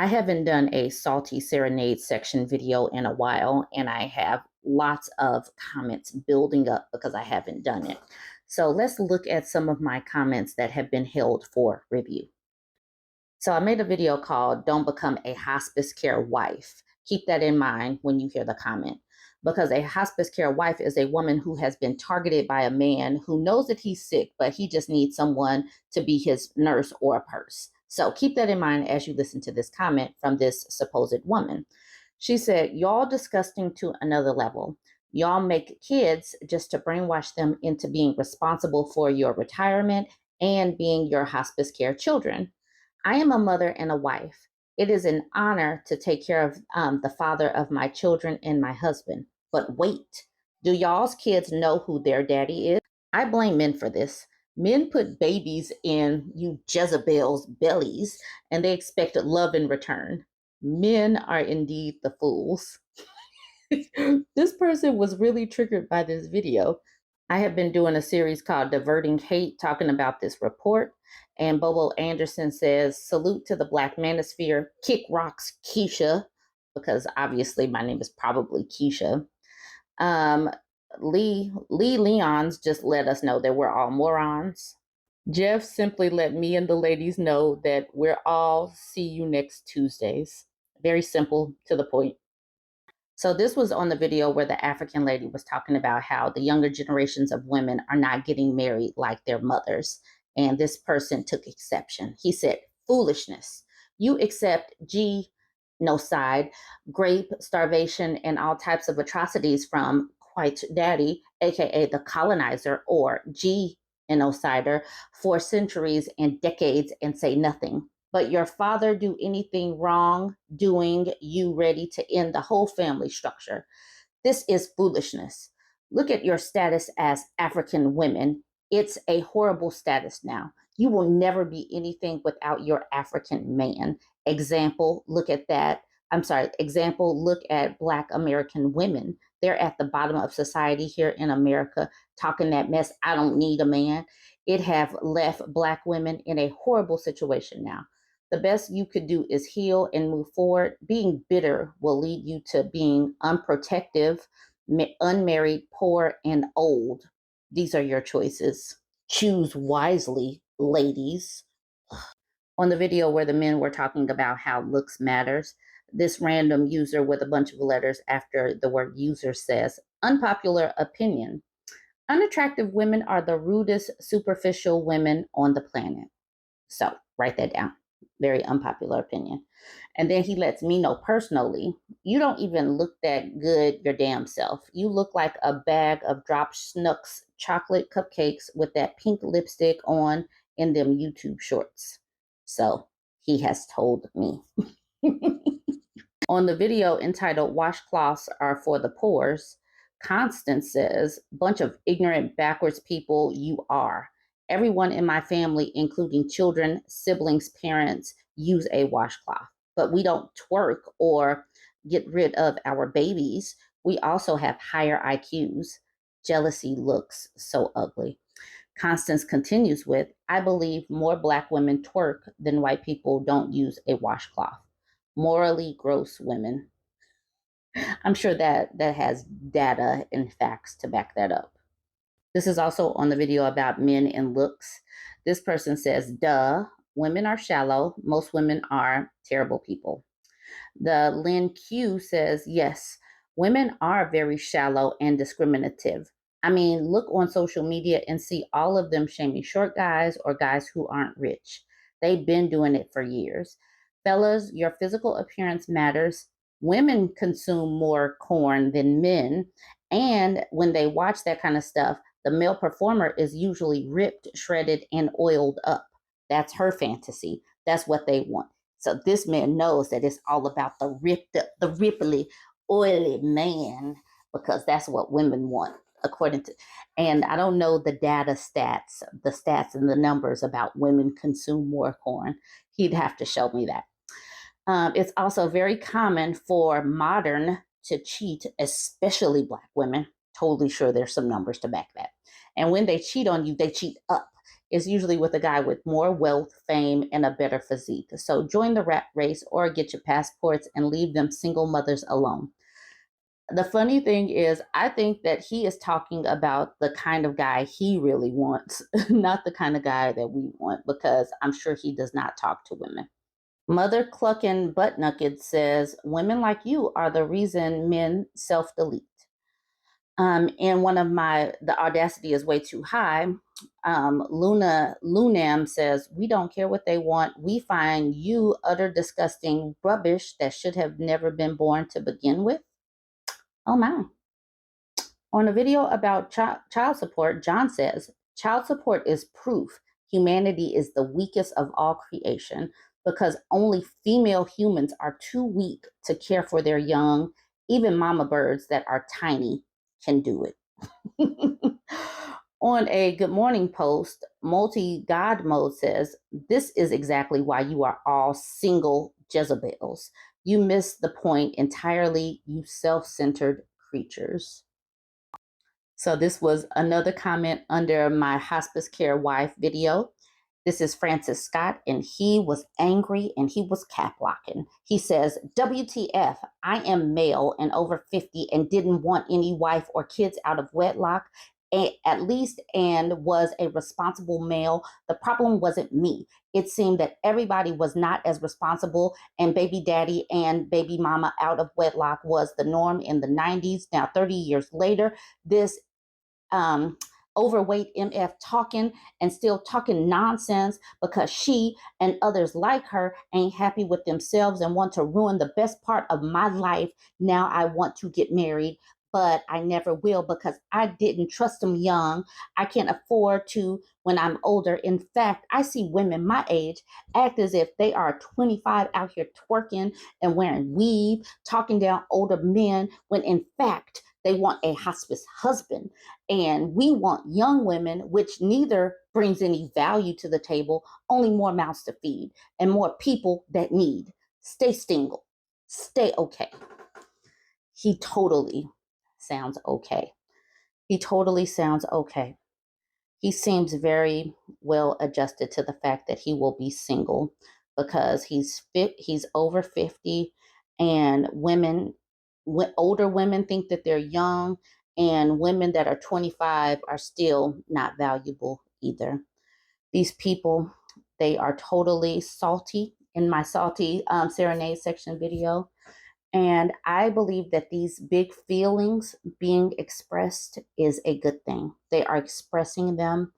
I haven't done a salty serenade section video in a while, and I have lots of comments building up because I haven't done it. So let's look at some of my comments that have been held for review. So I made a video called Don't Become a Hospice Care Wife. Keep that in mind when you hear the comment, because a hospice care wife is a woman who has been targeted by a man who knows that he's sick, but he just needs someone to be his nurse or a purse. So keep that in mind as you listen to this comment from this supposed woman. She said, y'all disgusting to another level. Y'all make kids just to brainwash them into being responsible for your retirement and being your hospice care children. I am a mother and a wife. It is an honor to take care of the father of my children and my husband. But wait, do y'all's kids know who their daddy is? I blame men for this. Men put babies in you Jezebel's bellies and they expect love in return. Men are indeed the fools. This person was really triggered by this video. I have been doing a series called Diverting Hate, talking about this report. And Bobo Anderson says, salute to the Black manosphere, kick rocks, Keisha, because obviously my name is probably Keisha. Lee Leons just let us know that we're all morons. Jeff simply let me and the ladies know that we're all see you next Tuesdays. Very simple, to the point. So this was on the video where the African lady was talking about how the younger generations of women are not getting married like their mothers. And this person took exception. He said, foolishness. You accept genocide, rape, starvation, and all types of atrocities from white daddy, aka the colonizer, or genocider, for centuries and decades and say nothing. But your father do anything wrong doing, you ready to end the whole family structure. This is foolishness. Look at your status as African women. It's a horrible status now. You will never be anything without your African man. Example, look at that. Example, look at Black American women. They're at the bottom of society here in America, talking that mess. I don't need a man. It have left Black women in a horrible situation now. The best you could do is heal and move forward. Being bitter will lead you to being unprotective, unmarried, poor, and old. These are your choices. Choose wisely, ladies. On the video where the men were talking about how looks matters, this random user with a bunch of letters after the word user says, unpopular opinion. Unattractive women are the rudest, superficial women on the planet. So write that down. Very unpopular opinion. And then he lets me know personally, you don't even look that good your damn self. You look like a bag of drop Snooks chocolate cupcakes with that pink lipstick on in them YouTube shorts. So he has told me. On the video entitled Washcloths Are for the Poors, Constance says, bunch of ignorant, backwards people you are. Everyone in my family, including children, siblings, parents, use a washcloth. But we don't twerk or get rid of our babies. We also have higher IQs. Jealousy looks so ugly. Constance continues with, I believe more Black women twerk than white people don't use a washcloth. Morally gross women. I'm sure that has data and facts to back that up. This is also on the video about men and looks. This person says, duh, women are shallow. Most women are terrible people. The Lynn Q says, yes, women are very shallow and discriminative. I mean, look on social media and see all of them shaming short guys or guys who aren't rich. They've been doing it for years. Fellas, your physical appearance matters. Women consume more corn than men. And when they watch that kind of stuff, the male performer is usually ripped, shredded, and oiled up. That's her fantasy. That's what they want. So this man knows that it's all about the ripply, oily man, because that's what women want, according to. And I don't know the stats and the numbers about women consume more corn. He'd have to show me that. It's also very common for modern to cheat, especially Black women. Totally sure there's some numbers to back that. And when they cheat on you, they cheat up. is usually with a guy with more wealth, fame, and a better physique. So join the rat race or get your passports and leave them single mothers alone. The funny thing is, I think that he is talking about the kind of guy he really wants, not the kind of guy that we want, because I'm sure he does not talk to women. Mother Cluckin' Butt Naked says, women like you are the reason men self delete. And one of the Audacity is way too high. Lunam says, we don't care what they want. We find you utter disgusting rubbish that should have never been born to begin with. Oh my. On a video about child support, John says, child support is proof humanity is the weakest of all creation because only female humans are too weak to care for their young. Even mama birds that are tiny can do it. On a Good Morning post, Multi-God Mode says, this is exactly why you are all single Jezebels. You miss the point entirely, you self-centered creatures. So this was another comment under my hospice care wife video. This is Francis Scott, and he was angry and he was cap locking. He says, WTF, I am male and over 50 and didn't want any wife or kids out of wedlock, at least, and was a responsible male. The problem wasn't me. It seemed that everybody was not as responsible, and baby daddy and baby mama out of wedlock was the norm in the 90s. Now, 30 years later, this overweight MF talking and still talking nonsense because she and others like her ain't happy with themselves and want to ruin the best part of my life. Now I want to get married, but I never will because I didn't trust them young. I can't afford to when I'm older. In fact, I see women my age act as if they are 25 out here twerking and wearing weave, talking down older men, when in fact, they want a hospice husband. And we want young women, which neither brings any value to the table, only more mouths to feed and more people that need. Stay single. Stay okay. He totally sounds okay. He totally sounds okay. He seems very well adjusted to the fact that he will be single because he's over 50, and older women think that they're young, and women that are 25 are still not valuable either. These people, they are totally salty in my salty Serenade section video. And I believe that these big feelings being expressed is a good thing. They are expressing them.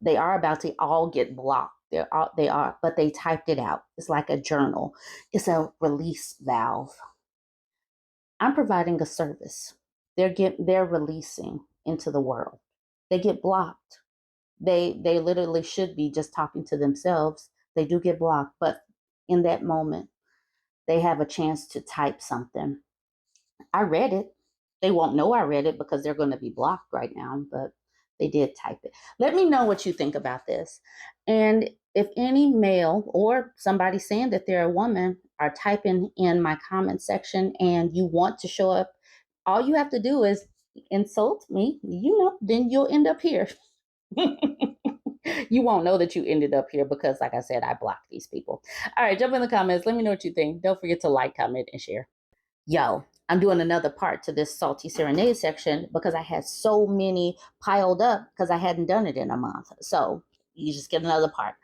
They are about to all get blocked. They are, but they typed it out. It's like a journal. It's a release valve. I'm providing a service. They're releasing into the world. They get blocked. They literally should be just talking to themselves. They do get blocked, but in that moment, they have a chance to type something. I read it. They won't know I read it because they're going to be blocked right now, but they did type it. Let me know what you think about this. And if any male or somebody saying that they're a woman are typing in my comment section and you want to show up, all you have to do is insult me, then you'll end up here. You won't know that you ended up here because, like I said, I blocked these people. All right, jump in the comments. Let me know what you think. Don't forget to like, comment, and share. Yo, I'm doing another part to this Salty Serenade section because I had so many piled up because I hadn't done it in a month. So you just get another part.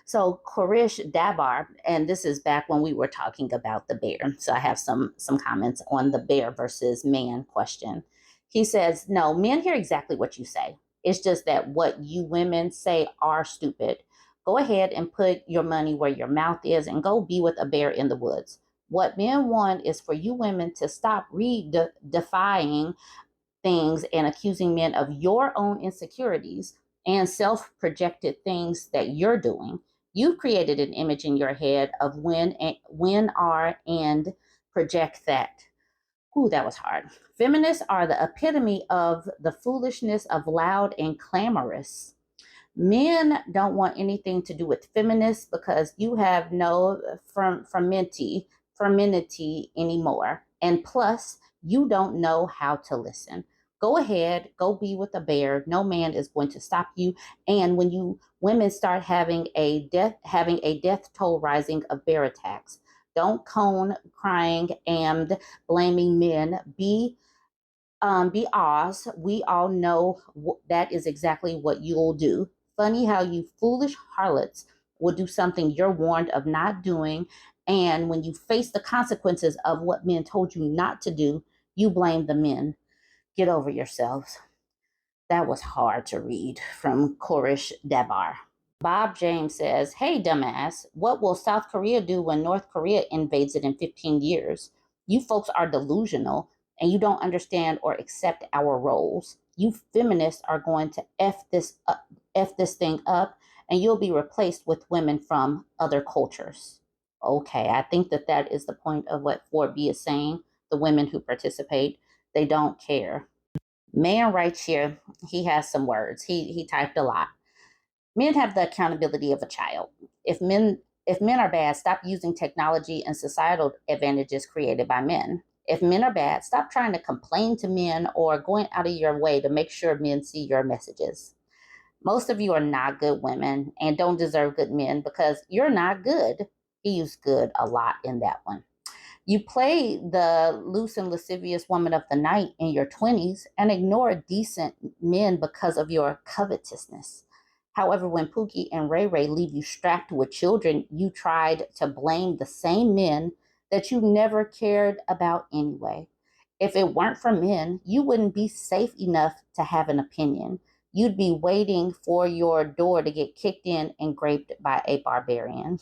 So Korish Dabar, and this is back when we were talking about the bear. So I have some comments on the bear versus man question. He says, no, men hear exactly what you say. It's just that what you women say are stupid. Go ahead and put your money where your mouth is and go be with a bear in the woods. What men want is for you women to stop defying things and accusing men of your own insecurities and self-projected things that you're doing. You've created an image in your head of when, are, and project that. Ooh, that was hard. Feminists are the epitome of the foolishness of loud and clamorous. Men don't want anything to do with feminists because you have no femininity anymore. And plus, you don't know how to listen. Go ahead, go be with a bear. No man is going to stop you. And when you women start having a death toll rising of bear attacks, don't cone crying and blaming men. Be Oz. We all know that is exactly what you'll do. Funny how you foolish harlots will do something you're warned of not doing, and when you face the consequences of what men told you not to do, you blame the men. Get over yourselves. That was hard to read from Korish Dabar. Bob James says, "Hey, dumbass, what will South Korea do when North Korea invades it in 15 years? You folks are delusional and you don't understand or accept our roles. You feminists are going to F this thing up, and you'll be replaced with women from other cultures." Okay, I think that is the point of what 4B is saying. The women who participate, they don't care. Man writes here, he has some words. He typed a lot. Men have the accountability of a child. If men are bad, stop using technology and societal advantages created by men. If men are bad, stop trying to complain to men or going out of your way to make sure men see your messages. Most of you are not good women and don't deserve good men because you're not good. He used good a lot in that one. You play the loose and lascivious woman of the night in your 20s and ignore decent men because of your covetousness. However, when Pookie and Ray Ray leave you strapped with children, you tried to blame the same men that you never cared about anyway. If it weren't for men, you wouldn't be safe enough to have an opinion. You'd be waiting for your door to get kicked in and raped by a barbarian.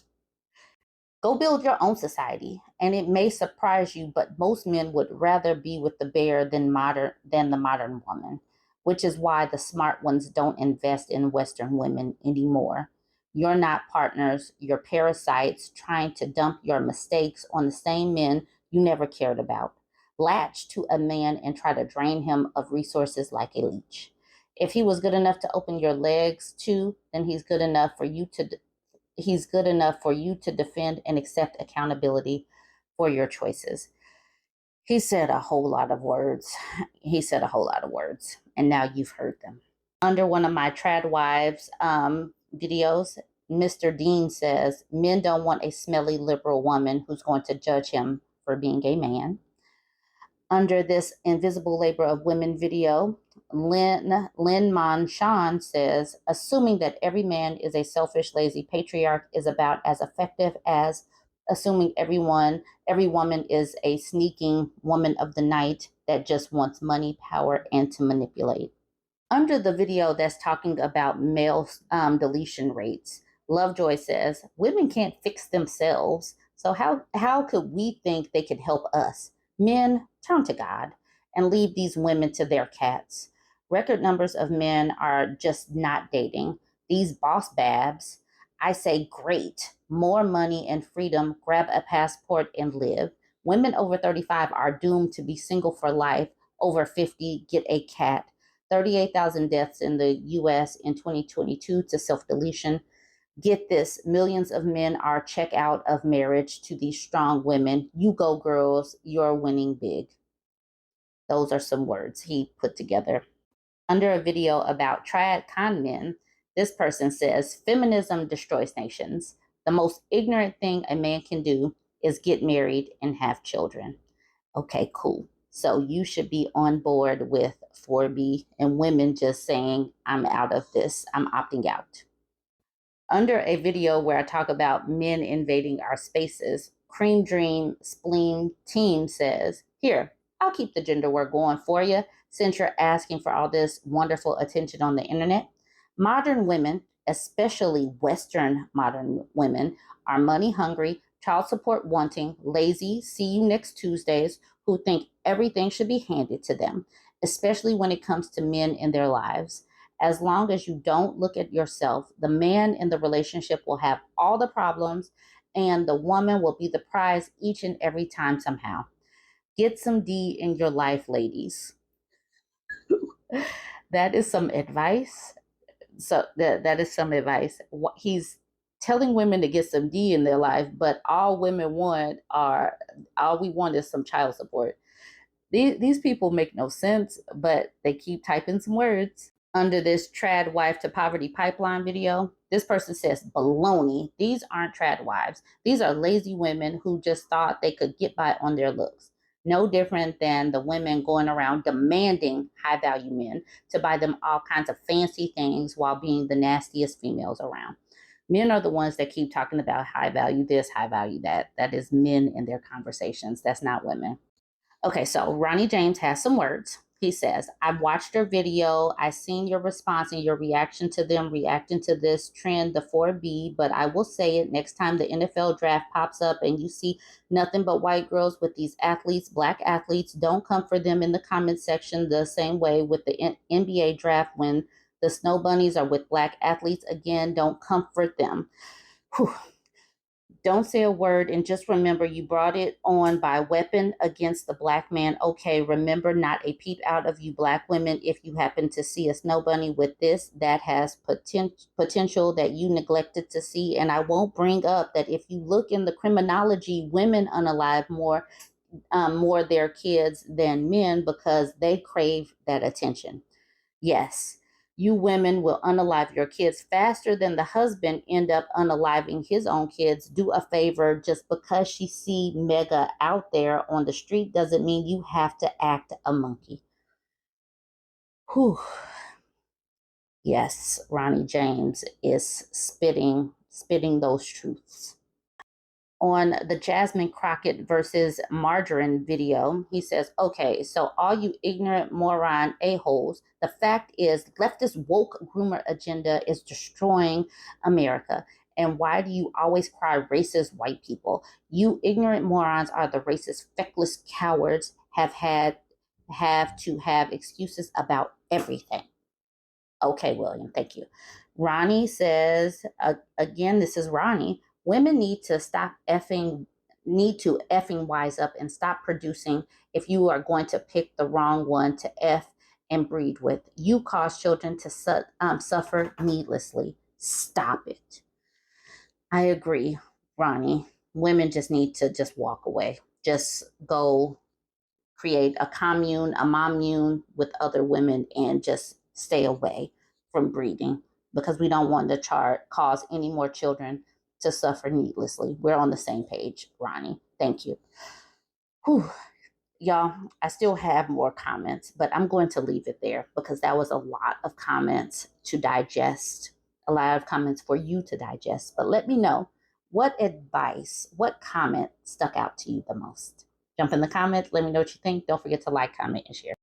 Go build your own society, and it may surprise you, but most men would rather be with the bear than the modern woman, which is why the smart ones don't invest in Western women anymore. You're not partners, you're parasites trying to dump your mistakes on the same men you never cared about. Latch to a man and try to drain him of resources like a leech. If he was good enough to open your legs too, then he's good enough for you to defend and accept accountability for your choices. He said a whole lot of words. He said a whole lot of words, and now you've heard them. Under one of my Tradwives videos, Mr. Dean says, men don't want a smelly liberal woman who's going to judge him for being a man. Under this Invisible Labor of Women video, Lynn Manshan says, assuming that every man is a selfish, lazy patriarch is about as effective as assuming every woman is a sneaking woman of the night that just wants money, power, and to manipulate. Under the video that's talking about male deletion rates, Lovejoy says, women can't fix themselves, so how could we think they can help us? Men, turn to God and leave these women to their cats. Record numbers of men are just not dating. These boss babs, I say great. More money and freedom, grab a passport and live. Women over 35 are doomed to be single for life. Over 50, get a cat. 38,000 deaths in the US in 2022 to self-deletion. Get this, millions of men are check out of marriage to these strong women. You go, girls, you're winning big. Those are some words he put together. Under a video about trad con men, this person says, feminism destroys nations. The most ignorant thing a man can do is get married and have children. Okay, cool. So you should be on board with 4B and women just saying, I'm out of this, I'm opting out. Under a video where I talk about men invading our spaces, Cream Dream Spleen Team says, here, I'll keep the gender war going for you since you're asking for all this wonderful attention on the internet. Modern women, especially Western modern women, are money hungry, child support wanting, lazy, see you next Tuesdays, who think everything should be handed to them, especially when it comes to men in their lives. As long as you don't look at yourself, the man in the relationship will have all the problems and the woman will be the prize each and every time somehow. Get some D in your life, ladies. That is some advice. So that is some advice. He's telling women to get some D in their life, but all we want is some child support. These people make no sense, but they keep typing some words. Under this Tradwife to poverty pipeline video, this person says, baloney. These aren't Tradwives. These are lazy women who just thought they could get by on their looks. No different than the women going around demanding high value men to buy them all kinds of fancy things while being the nastiest females around. Men are the ones that keep talking about high value this, high value that. That is men in their conversations. That's not women. Okay, so Ronnie James has some words. He says, I've watched your video. I've seen your response and your reaction to them reacting to this trend, the 4B, but I will say it next time the NFL draft pops up and you see nothing but white girls with these athletes, black athletes, don't come for them in the comment section the same way with the NBA draft when the snow bunnies are with black athletes. Again, don't comfort them. Whew. Don't say a word and just remember you brought it on by weapon against the black man. Okay, remember not a peep out of you black women. If you happen to see a snow bunny with this, that has potential that you neglected to see. And I won't bring up that if you look in the criminology, women unalive more their kids than men because they crave that attention. Yes, you women will unalive your kids faster than the husband end up unaliving his own kids. Do a favor. Just because she see Mega out there on the street doesn't mean you have to act a monkey. Whew. Yes, Ronnie James is spitting those truths. On the Jasmine Crockett versus Margarine video, he says, okay, so all you ignorant moron a-holes, the fact is leftist woke groomer agenda is destroying America. And why do you always cry racist white people? You ignorant morons are the racist, feckless cowards have to have excuses about everything. Okay, William, thank you. Ronnie says, again, this is Ronnie. Women need to effing wise up and stop producing if you are going to pick the wrong one to F and breed with. You cause children to suffer needlessly. Stop it. I agree, Ronnie. Women just need to just walk away. Just go create a commune, a mommune with other women and just stay away from breeding because we don't want to cause any more children to suffer needlessly. We're on the same page, Ronnie. Thank you. Whew. Y'all, I still have more comments, but I'm going to leave it there because that was a lot of comments to digest, a lot of comments for you to digest. But let me know what advice, what comment stuck out to you the most. Jump in the comments. Let me know what you think. Don't forget to like, comment, and share.